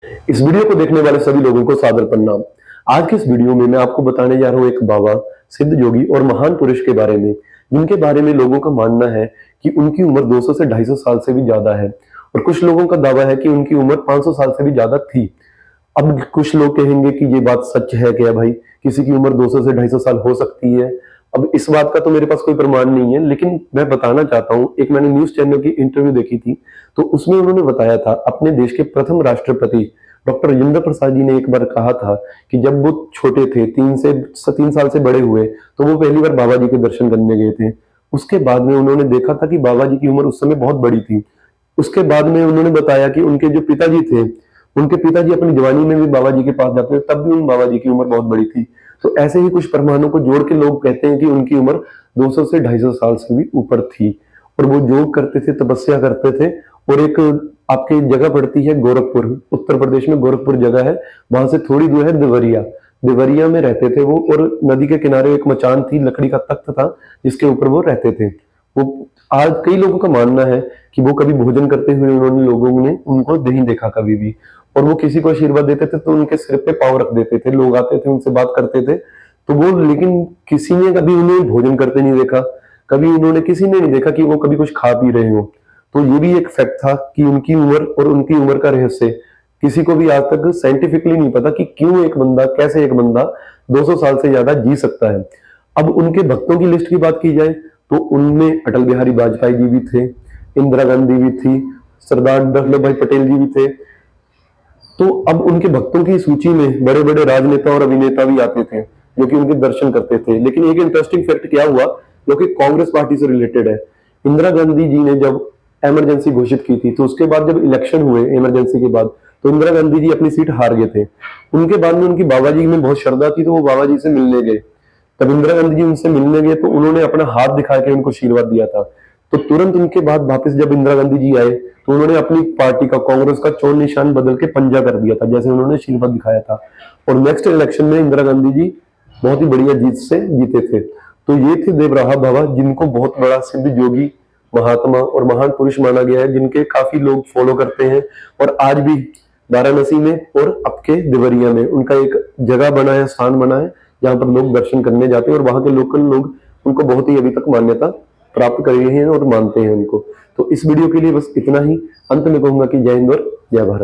इस वीडियो को देखने वाले सभी लोगों को सादर प्रणाम। आज के इस वीडियो में मैं आपको बताने जा रहा हूँ एक बाबा, सिद्ध योगी और महान पुरुष के बारे में, जिनके बारे में लोगों का मानना है कि उनकी उम्र 200 से 250 साल से भी ज्यादा है और कुछ लोगों का दावा है कि उनकी उम्र 500 साल से भी ज्यादा थी। अब कुछ लोग कहेंगे कि ये बात सच है क्या भाई, किसी की उम्र 200 से 250 साल हो सकती है। अब इस बात का तो मेरे पास कोई प्रमाण नहीं है, लेकिन मैं बताना चाहता हूँ। एक मैंने न्यूज चैनल की इंटरव्यू देखी थी, तो उसमें उन्होंने बताया था, अपने देश के प्रथम राष्ट्रपति डॉक्टर राजेंद्र प्रसाद जी ने एक बार कहा था कि जब वो छोटे थे, 3 साल से बड़े हुए, तो वो पहली बार बाबा जी के दर्शन करने गए थे। उसके बाद में उन्होंने देखा था कि बाबा जी की उम्र उस समय बहुत बड़ी थी। उसके बाद में उन्होंने बताया कि उनके जो पिताजी थे, उनके पिताजी अपनी जवानी में भी बाबा जी के पास जाते थे, तब भी उन बाबा जी की उम्र बहुत बड़ी थी। तो ऐसे ही कुछ प्रमाणों को जोड़ के लोग कहते हैं कि उनकी उम्र 200 से 250 साल से भी ऊपर थी। और वो योग करते थे, तपस्या करते थे। और एक आपकी जगह पड़ती है गोरखपुर, उत्तर प्रदेश में गोरखपुर जगह है, वहां से थोड़ी दूर है देवरिया। देवरिया में रहते थे वो, और नदी के किनारे एक मचान थी, लकड़ी का तख्त था जिसके ऊपर वो रहते थे। वो आज कई लोगों का मानना है कि वो कभी भोजन करते हुए उन्होंने लोगों ने उनको नहीं देखा कभी भी। और वो किसी को आशीर्वाद देते थे तो उनके सिर पे पाँव रख देते थे, लोग आते थे उनसे बात करते थे तो वो, लेकिन किसी ने कभी उन्हें भोजन करते नहीं देखा, कभी उन्होंने किसी ने नहीं देखा कि वो कभी कुछ खा पी रहे हो। तो ये भी एक फैक्ट था कि उनकी उम्र और उनकी उम्र का रहस्य किसी को भी आज तक साइंटिफिकली नहीं पता कि क्यों एक बंदा, कैसे एक बंदा 200 साल से ज्यादा जी सकता है। अब उनके भक्तों की लिस्ट की बात की जाए तो उनमें अटल बिहारी वाजपेयी जी भी थे, इंदिरा गांधी भी थी, सरदार वल्लभ भाई पटेल जी भी थे। तो अब उनके भक्तों की सूची में बड़े बड़े राजनेता और अभिनेता भी आते थे जो कि उनके दर्शन करते थे। लेकिन एक इंटरेस्टिंग फैक्ट क्या हुआ, जो कि कांग्रेस पार्टी से रिलेटेड है। इंदिरा गांधी जी ने जब इमरजेंसी घोषित की थी, तो उसके बाद जब इलेक्शन हुए इमरजेंसी के बाद, तो इंदिरा गांधी जी अपनी सीट हार गए थे। उनके बाद में उनकी बाबा जी में बहुत श्रद्धा थी, तो वो बाबा जी से मिलने गए। तब इंदिरा गांधी जी उनसे मिलने गए तो उन्होंने अपना हाथ दिखा के उनको आशीर्वाद दिया था। तो तुरंत उनके बाद वापस जब इंदिरा गांधी जी आए, तो उन्होंने अपनी पार्टी का, कांग्रेस का चोन निशान बदल के पंजा कर दिया था, जैसे उन्होंने आशीर्वाद दिखाया था। और नेक्स्ट इलेक्शन में इंदिरा गांधी जी बहुत ही बढ़िया जीत से जीते थे। तो ये थे देवराहा बाबा, जिनको बहुत बड़ा सिद्ध योगी, महात्मा और महान पुरुष माना गया है, जिनके काफी लोग फॉलो करते हैं। और आज भी वाराणसी में और आपके देवरिया में उनका एक जगह बना है, स्थान बना है, जहां पर लोग दर्शन करने जाते हैं। और वहां के लोकल लोग उनको बहुत ही अभी तक मान्यता प्राप्त कर रहे हैं और मानते हैं उनको। तो इस वीडियो के लिए बस इतना ही। अंत में कहूंगा कि जय हिंद और जय भारत।